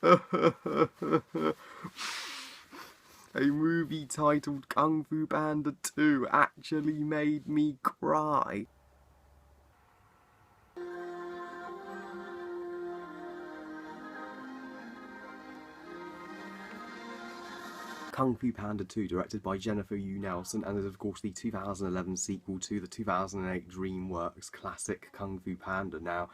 A movie titled Kung Fu Panda 2 actually made me cry. Kung Fu Panda 2, directed by Jennifer Yu Nelson, and is of course the 2011 sequel to the 2008 DreamWorks classic Kung Fu Panda. Now,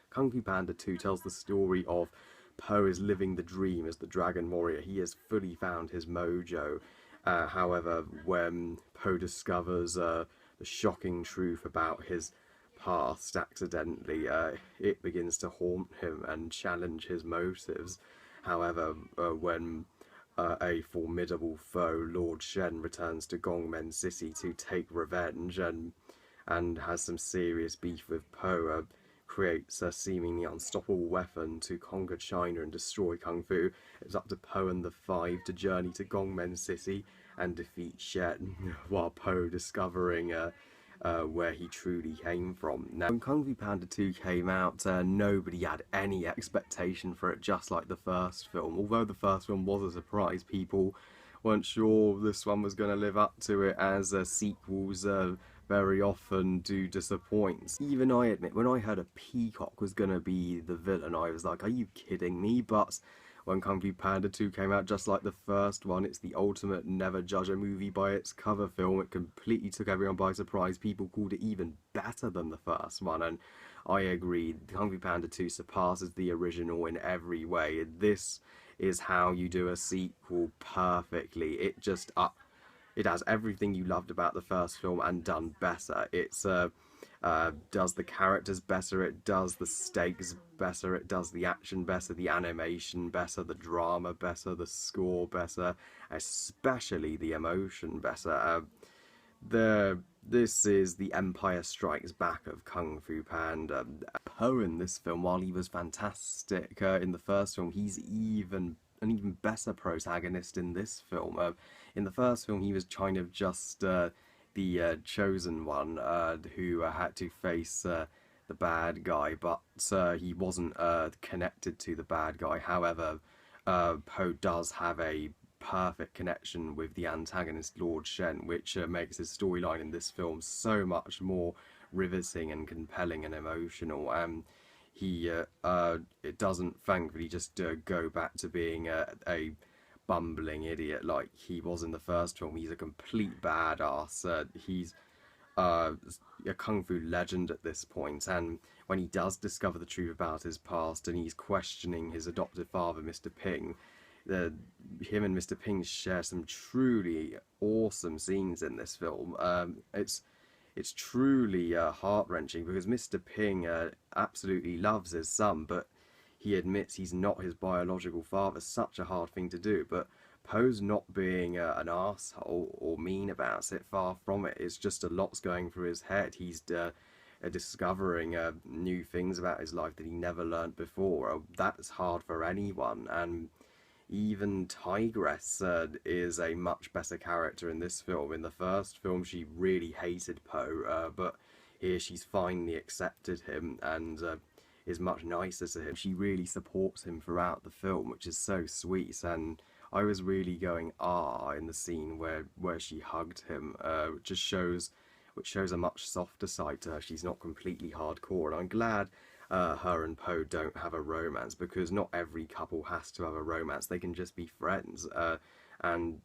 Kung Fu Panda 2 tells the story of Po is living the dream as the Dragon Warrior. He has fully found his mojo. However, when Po discovers the shocking truth about his past accidentally, it begins to haunt him and challenge his motives. However, when a formidable foe, Lord Shen, returns to Gongmen City to take revenge and has some serious beef with Po, creates a seemingly unstoppable weapon to conquer China and destroy Kung Fu. It's up to Po and the Five to journey to Gongmen City and defeat Shen, while Po discovering where he truly came from. Now, when Kung Fu Panda 2 came out, nobody had any expectation for it, just like the first film. Although the first film was a surprise, people weren't sure this one was going to live up to it, as sequels very often do disappoint. Even I admit, when I heard a peacock was going to be the villain, I was like, are you kidding me? But when Kung Fu Panda 2 came out, just like the first one, it's the ultimate never judge a movie by its cover film. It completely took everyone by surprise. People called it even better than the first one, and I agree. Kung Fu Panda 2 surpasses the original in every way. This is how you do a sequel perfectly. It has everything you loved about the first film and done better. It's does the characters better, it does the stakes better, it does the action better, the animation better, the drama better, the score better, especially the emotion better. This is the Empire Strikes Back of Kung Fu Panda. Po in this film, while he was fantastic in the first film, he's an even better protagonist in this film. In the first film, he was kind of just the chosen one who had to face the bad guy, but he wasn't connected to the bad guy. However, Po does have a perfect connection with the antagonist Lord Shen, which makes his storyline in this film so much more riveting and compelling and emotional. It doesn't thankfully just go back to being a bumbling idiot like he was in the first film. He's a complete badass. He's a kung fu legend at this point, and when he does discover the truth about his past and he's questioning his adopted father, Mr. Ping, him and Mr. Ping share some truly awesome scenes in this film. It's truly heart-wrenching because Mr. Ping absolutely loves his son, but he admits he's not his biological father. Such a hard thing to do, but Poe's not being an arsehole or mean about it. Far from it. It's just a lot's going through his head. He's discovering new things about his life that he never learned before. That's hard for anyone, and even Tigress is a much better character in this film. In the first film, she really hated Po, but here she's finally accepted him and is much nicer to him. She really supports him throughout the film, which is so sweet, and I was really going in the scene where she hugged him, which shows a much softer side to her. She's not completely hardcore, and I'm glad her and Po don't have a romance, because not every couple has to have a romance. They can just be friends. And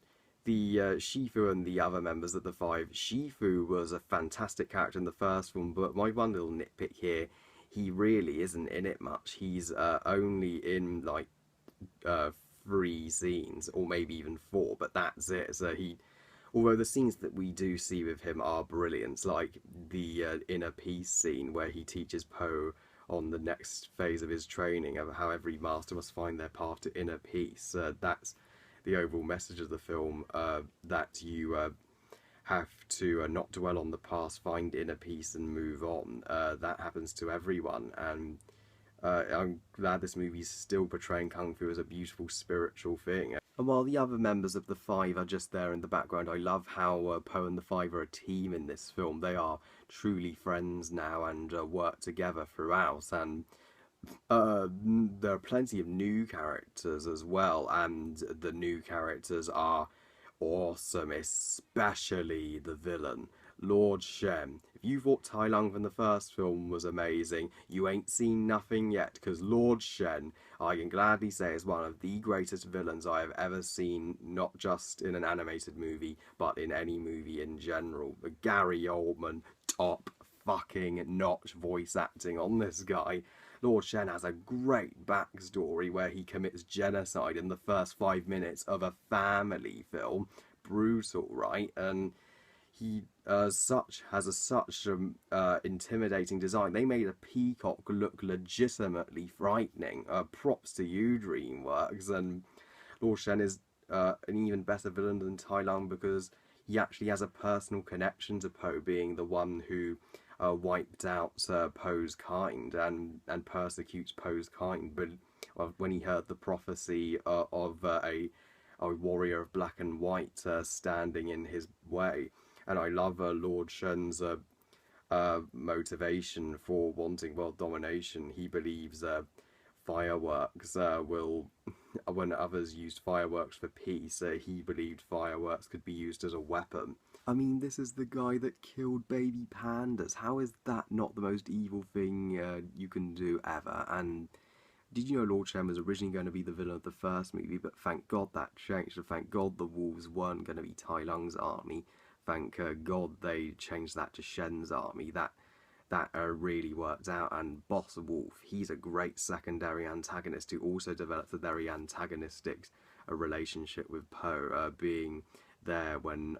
the Shifu and the other members of the Five, Shifu was a fantastic character in the first one, but my one little nitpick here, he really isn't in it much. He's only in like 3 scenes, or maybe even 4, but that's it. So although the scenes that we do see with him are brilliant, like the inner peace scene where he teaches Po on the next phase of his training of how every master must find their path to inner peace. That's the overall message of the film, that you have to not dwell on the past, find inner peace and move on. That happens to everyone, and I'm glad this movie's still portraying Kung Fu as a beautiful spiritual thing. And while the other members of the Five are just there in the background, I love how Po and the Five are a team in this film. They are truly friends now and work together throughout, and There are plenty of new characters as well, and the new characters are awesome, especially the villain, Lord Shen. If you thought Tai Lung from the first film was amazing, you ain't seen nothing yet, because Lord Shen, I can gladly say, is one of the greatest villains I have ever seen, not just in an animated movie, but in any movie in general. Gary Oldman, top fucking notch voice acting on this guy. Lord Shen has a great backstory where he commits genocide in the first 5 minutes of a family film. Brutal, right? And he has a such intimidating design. They made a peacock look legitimately frightening. Props to you, DreamWorks. And Lord Shen is an even better villain than Tai Lung because he actually has a personal connection to Po, being the one who wiped out Poe's kind and persecutes Poe's kind. But when he heard the prophecy of a warrior of black and white standing in his way, and I love Lord Shen's motivation for wanting world domination. He believes fireworks will, when others used fireworks for peace, he believed fireworks could be used as a weapon. I mean, this is the guy that killed baby pandas. How is that not the most evil thing you can do ever? And did you know Lord Shen was originally going to be the villain of the first movie, but thank God that changed, and thank God the wolves weren't going to be Tai Lung's army. Thank God they changed that to Shen's army. That really worked out. And Boss Wolf, he's a great secondary antagonist who also develops a very antagonistic relationship with Po, being there when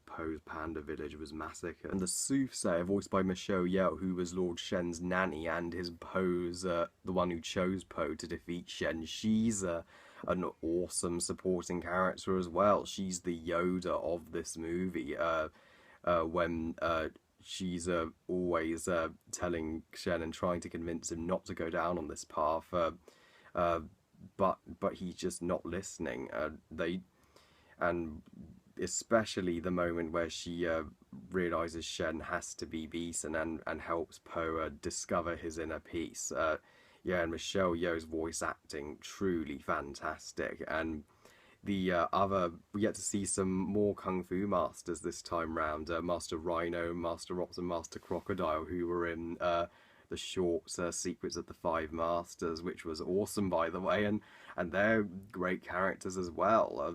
Poe's panda village was massacred. And the soothsayer, voiced by Michelle Yeoh, who was Lord Shen's nanny and his Poe's, the one who chose Po to defeat Shen, she's an awesome supporting character as well. She's the Yoda of this movie. When she's always telling Shen and trying to convince him not to go down on this path, but he's just not listening. And especially the moment where she realizes Shen has to be beaten and helps Po discover his inner peace. Yeah, and Michelle Yeoh's voice acting truly fantastic. And the we get to see some more kung fu masters this time round. Master Rhino, Master Ops, and Master Crocodile, who were in the short Secrets of the Five Masters, which was awesome, by the way, and they're great characters as well.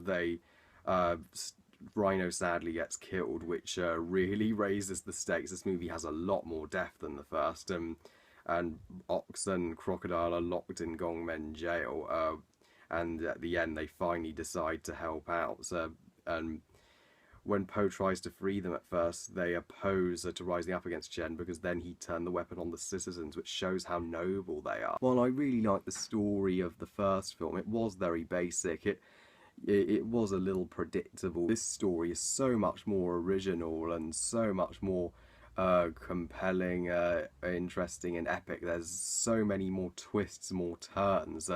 Rhino sadly gets killed, which really raises the stakes. This movie has a lot more death than the first, and Ox and Crocodile are locked in Gongmen jail, and at the end they finally decide to help out. And when Po tries to free them at first, they oppose to rising up against Shen, because then he turned the weapon on the citizens, which shows how noble they are. While I really like the story of the first film, it was very basic. It was a little predictable. This story is so much more original and so much more compelling, interesting and epic. There's so many more twists, more turns.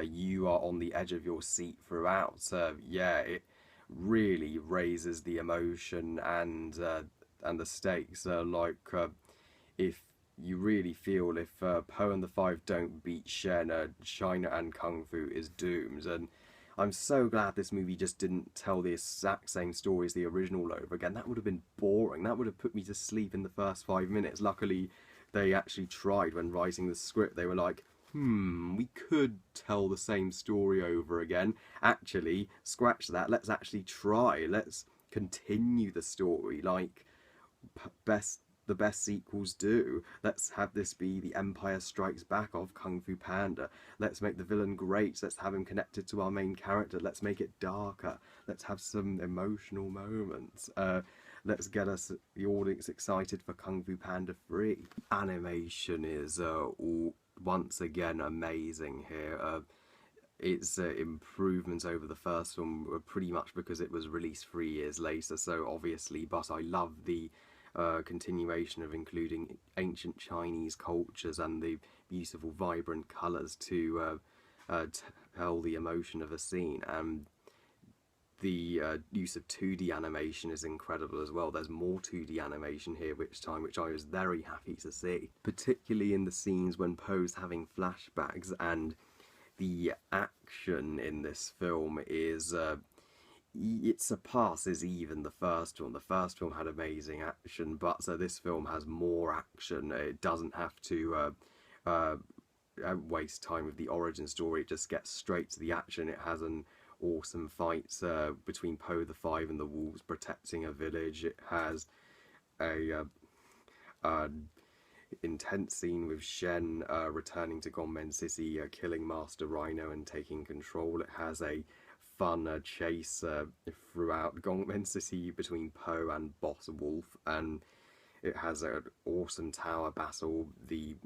You are on the edge of your seat throughout. Yeah, it really raises the emotion and the stakes. If you really feel if Po and the Five don't beat Shen, China and Kung Fu is doomed. And I'm so glad this movie just didn't tell the exact same story as the original over again. That would have been boring. That would have put me to sleep in the first 5 minutes. Luckily, they actually tried when writing the script. They were like, we could tell the same story over again. Actually, scratch that. Let's actually try. Let's continue the story like the best sequels do. Let's have this be the Empire Strikes Back of Kung Fu Panda. Let's make the villain great. Let's have him connected to our main character. Let's make it darker. Let's have some emotional moments. Let's get the audience excited for Kung Fu Panda 3. Animation is once again amazing here. Its improvements over the first film were pretty much because it was released 3 years later, so obviously, but I love the continuation of including ancient Chinese cultures and the beautiful vibrant colours to tell the emotion of a scene. the use of 2D animation is incredible as well. There's more 2D animation here which I was very happy to see, particularly in the scenes when Poe's having flashbacks, and the action in this film is it surpasses even the first film. The first film had amazing action, but so this film has more action. It doesn't have to waste time with the origin story. It just gets straight to the action. It has an awesome fight between Poe the Five and the wolves protecting a village. It has a intense scene with Shen returning to Gonmen City, killing Master Rhino and taking control. It has a fun chase throughout Gonmen City between Poe and Boss Wolf, and it has an awesome tower battle, the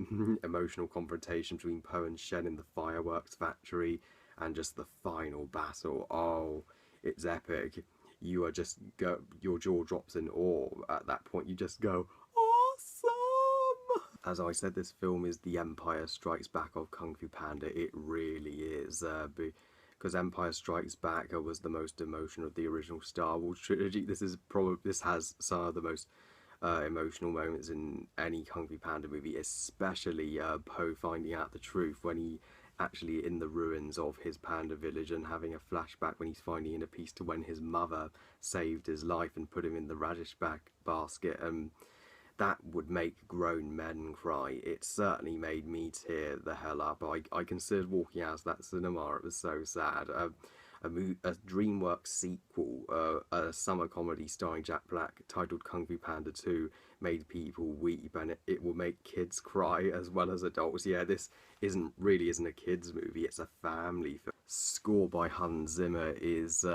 emotional confrontation between Poe and Shen in the fireworks factory, and just the final battle. Oh, it's epic. You are just your jaw drops in awe at that point. You just go, awesome! As I said, this film is the Empire Strikes Back of Kung Fu Panda. It really is, because Empire Strikes Back was the most emotional of the original Star Wars trilogy. This has some of the most emotional moments in any Kung Fu Panda movie, especially Poe finding out the truth when he actually in the ruins of his panda village and having a flashback when he's finding in a piece to when his mother saved his life and put him in the radish basket. That would make grown men cry. It certainly made me tear the hell up. I considered walking out of that cinema. It was so sad. A DreamWorks sequel, a summer comedy starring Jack Black titled Kung Fu Panda 2 made people weep, and it will make kids cry as well as adults. Yeah, this really isn't a kids movie, it's a family film. Score by Hans Zimmer is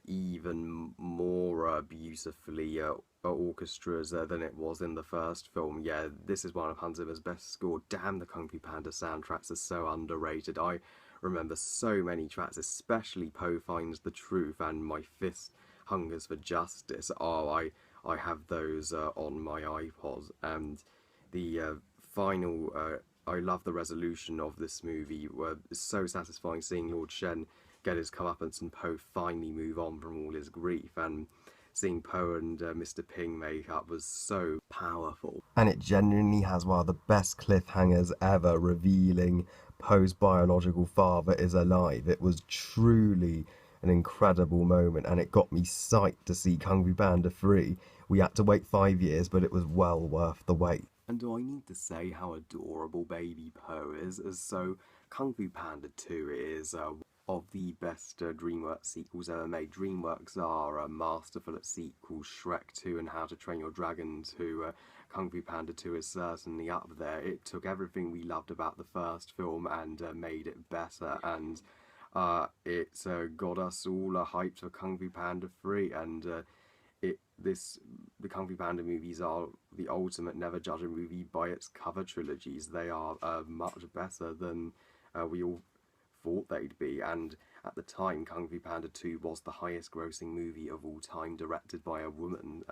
even more beautifully orchestras than it was in the first film. Yeah, this is one of Hans Zimmer's best score. Damn, the Kung Fu Panda soundtracks are so underrated. I remember so many tracks, especially Poe Finds the Truth and My Fist Hungers for Justice. Oh, I have those on my iPod. And the final, I love the resolution of this movie. It's so satisfying seeing Lord Shen get his comeuppance and Poe finally move on from all his grief, and seeing Poe and Mr. Ping make up was so powerful. And it genuinely has one of the best cliffhangers ever, revealing Poe's biological father is alive. It was truly an incredible moment, and it got me psyched to see Kung Fu Panda 3. We had to wait 5 years, but it was well worth the wait. And do I need to say how adorable baby Poe is? So Kung Fu Panda 2 is of the best DreamWorks sequels ever made. DreamWorks are masterful at sequels. Shrek 2 and How to Train Your Dragon 2, Kung Fu Panda 2 is certainly up there. It took everything we loved about the first film and made it better, and it's got us all hyped for Kung Fu Panda 3, and the Kung Fu Panda movies are the ultimate never judge a movie by its cover trilogies. They are much better than we all thought they'd be, and at the time Kung Fu Panda 2 was the highest grossing movie of all time, directed by a woman.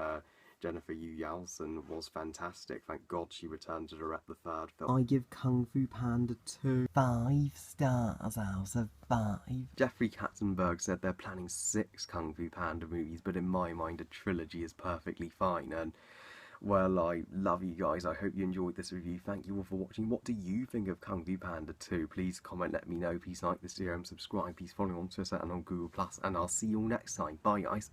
Jennifer Yu Yalsen was fantastic. Thank God she returned to direct the third film. I give Kung Fu Panda 2 5 stars out of 5. Jeffrey Katzenberg said they're planning 6 Kung Fu Panda movies, but in my mind a trilogy is perfectly fine. And well, I love you guys. I hope you enjoyed this review. Thank you all for watching. What do you think of Kung Fu Panda 2? Please comment, let me know. Please like this video and subscribe. Please follow me on Twitter and on Google+. And I'll see you all next time. Bye, guys.